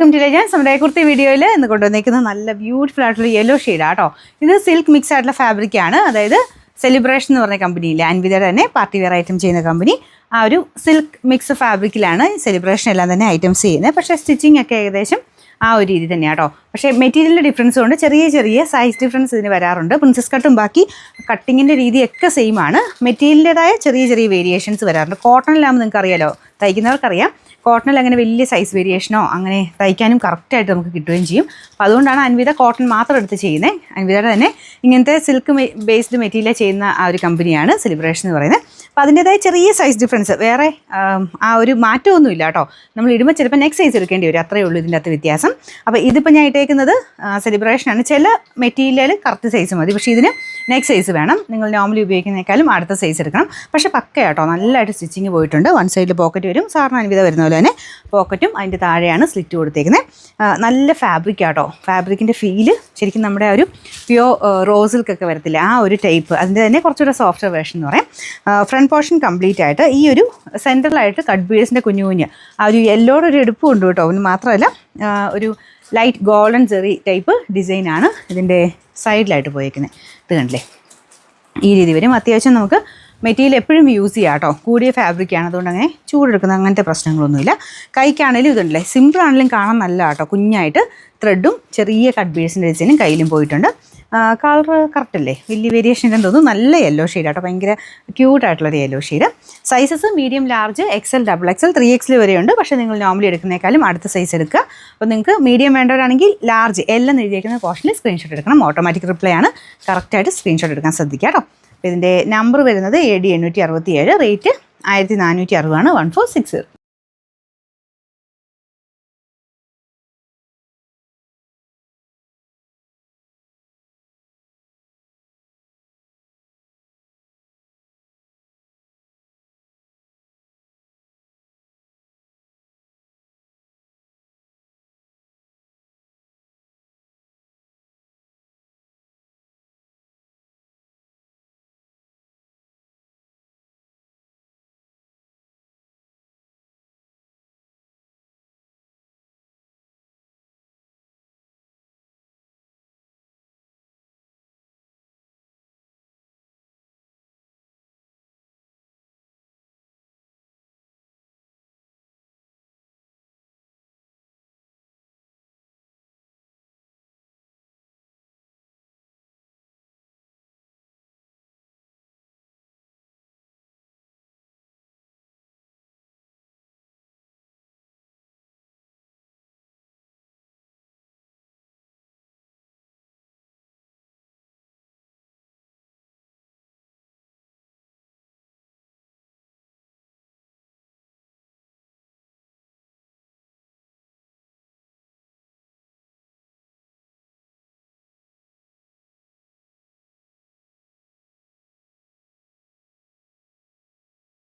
നമ്മുടെ കുർത്തി വീഡിയോയിൽ ഇന്ന് കൊണ്ടുവന്നിരിക്കുന്നത് നല്ല ബ്യൂട്ടിഫുൾ ആയിട്ടുള്ള യെല്ലോ ഷെയ്ഡാണ് കേട്ടോ. ഇത് സിൽക്ക് മിക്സ് ആയിട്ടുള്ള ഫാബ്രിക്കാണ്. അതായത് സെലിബ്രേഷൻ എന്ന് പറഞ്ഞ കമ്പനിയില്ലേ, അൻവിതയുടെ തന്നെ പാർട്ടി വെയർ ഐറ്റം ചെയ്യുന്ന കമ്പനി. ആ ഒരു സിൽക്ക് മിക്സ് ഫാബ്രിക്കിലാണ് സെലിബ്രേഷൻ എല്ലാം തന്നെ ഐറ്റംസ് ചെയ്യുന്നത്. പക്ഷേ സ്റ്റിച്ചിങ് ഒക്കെ ഏകദേശം ആ ഒരു രീതി തന്നെയാണ് കേട്ടോ. പക്ഷേ മെറ്റീരിയലിൻ്റെ ഡിഫറൻസ് കൊണ്ട് ചെറിയ ചെറിയ സൈസ് ഡിഫറൻസ് ഇതിന് വരാറുണ്ട്. പ്രിൻസസ് കട്ടും ബാക്കി കട്ടിങ്ങിൻ്റെ രീതിയൊക്കെ സെയിം ആണ്. മെറ്റീരിയലിൻ്റെതായ ചെറിയ ചെറിയ വേരിയേഷൻസ് വരാറുണ്ട്. കോട്ടണിലാകുമ്പോൾ നിങ്ങൾക്ക് അറിയാലോ, തയ്ക്കുന്നവർക്കറിയാം, കോട്ടണിൽ അങ്ങനെ വലിയ സൈസ് വേരിയേഷനോ അങ്ങനെ തയ്ക്കാനും കറക്റ്റായിട്ട് നമുക്ക് കിട്ടുകയും ചെയ്യും. അപ്പോൾ അതുകൊണ്ടാണ് അൻവിത കോട്ടൺ മാത്രം എടുത്ത് ചെയ്യുന്നത്. അൻവിതയുടെ തന്നെ ഇങ്ങനത്തെ സിൽക്ക് ബേസ്ഡ് മെറ്റീരിയൽ ചെയ്യുന്ന ആ ഒരു കമ്പനിയാണ് സെലിബ്രേഷൻ എന്ന് പറയുന്നത്. അപ്പോൾ അതിൻ്റേതായ ചെറിയ സൈസ് ഡിഫറൻസ്, വേറെ ആ ഒരു മാറ്റമൊന്നുമില്ല കേട്ടോ. നമ്മൾ ഇടുമ്പോൾ ചിലപ്പോൾ നെക്സ്റ്റ് സൈസ് എടുക്കേണ്ടി വരും, അത്രയേ ഉള്ളൂ ഇതിൻ്റെ അകത്ത് വ്യത്യാസം. അപ്പോൾ ഇതിപ്പോൾ ഞാൻ ഇട്ടേക്കുന്നത് സെലിബ്രേഷനാണ്. ചില മെറ്റീരിയൽ കറക്റ്റ് സൈസ് മതി, പക്ഷേ ഇതിന് നെക്സ്റ്റ് സൈസ് വേണം. നിങ്ങൾ നോർമലി ഉപയോഗിക്കുന്നതിനേക്കാളും അടുത്ത സൈസ് എടുക്കണം. പക്ഷേ പക്ക കേട്ടോ, നല്ലതായിട്ട് സ്റ്റിച്ചിങ് പോയിട്ടുണ്ട്. വൺ സൈഡിൽ പോക്കറ്റ് വരും, സാറിന് അൻവിത വരുന്ന പോലെ തന്നെ പോക്കറ്റും അതിൻ്റെ താഴെയാണ് സ്ലിറ്റ് കൊടുത്തേക്കുന്നത്. നല്ല ഫാബ്രിക് ആട്ടോ. ഫാബ്രിക്കിൻ്റെ ഫീല് ശരിക്കും നമ്മുടെ ആ ഒരു പ്യോർ റോസ് സിൽക്കൊക്കെ വരത്തില്ല, ആ ഒരു ടൈപ്പ്. അതിൻ്റെ തന്നെ കുറച്ചുകൂടെ സോഫ്റ്റ് വേർഷൻ എന്ന് പറയാം. ഫ്രണ്ട് പോർഷൻ കംപ്ലീറ്റ് ആയിട്ട് ഈ ഒരു സെൻട്രലായിട്ട് കട്ട് ബീഡ്സിൻ്റെ കുഞ്ഞു കുഞ്ഞ് ആ ഒരു യെല്ലോയുടെ ഒരു എടുപ്പ് ഉണ്ട് കേട്ടോ. അതിന് മാത്രമല്ല ഒരു ലൈറ്റ് ഗോൾഡൻ ചെറി ടൈപ്പ് ഡിസൈനാണ് ഇതിൻ്റെ സൈഡിലായിട്ട് പോയേക്കുന്നത്. ഇത് കണ്ടില്ലേ, ഈ രീതി വരും. അത്യാവശ്യം നമുക്ക് മെറ്റീരിയൽ എപ്പോഴും യൂസ് ചെയ്യാം കേട്ടോ. കൂടിയ ഫാബ്രിക്കാണ്, അതുകൊണ്ട് അങ്ങനെ ചൂടെടുക്കുന്ന അങ്ങനത്തെ പ്രശ്നങ്ങളൊന്നുമില്ല. കൈക്കാണേലും ഇതുണ്ടല്ലേ, സിമ്പിൾ ആണെങ്കിലും കാണാൻ നല്ല കേട്ടോ. കുഞ്ഞായിട്ട് ത്രെഡും ചെറിയ കട്ട് ബീഡ്സിൻ്റെ ഡിസൈനും കയ്യിലും പോയിട്ടുണ്ട്. കളർ കറക്റ്റ് അല്ലേ, വലിയ വേരിയേഷൻ ഇല്ലെന്ന് തോന്നുന്നു. നല്ല യെല്ലോ ഷെയ്ഡ് കേട്ടോ, ഭയങ്കര ക്യൂട്ടായിട്ടുള്ളൊരു yellow shade. Sizes medium, large, XL, double XL, 3XL വരെയുണ്ട്. പക്ഷേ നിങ്ങൾ നോർമലി എടുക്കുന്നേക്കാളും അടുത്ത സൈസ് എടുക്കുക. അപ്പോൾ നിങ്ങൾക്ക് മീഡിയം വേണ്ടവരാണെങ്കിൽ ലാർജ് എല്ലാം എഴുതിയിരിക്കുന്ന പോർഷനിൽ സ്ക്രീൻഷോട്ട് എടുക്കണം. ഓട്ടോമാറ്റിക് റിപ്ലൈ ആണ്, കറക്റ്റായിട്ട് സ്ക്രീൻഷോട്ട് എടുക്കാൻ ശ്രദ്ധിക്കുക കേട്ടോ. അപ്പോൾ ഇതിൻ്റെ നമ്പർ വരുന്നത് AD 867, റേറ്റ് 1460 ആണ്, 1460.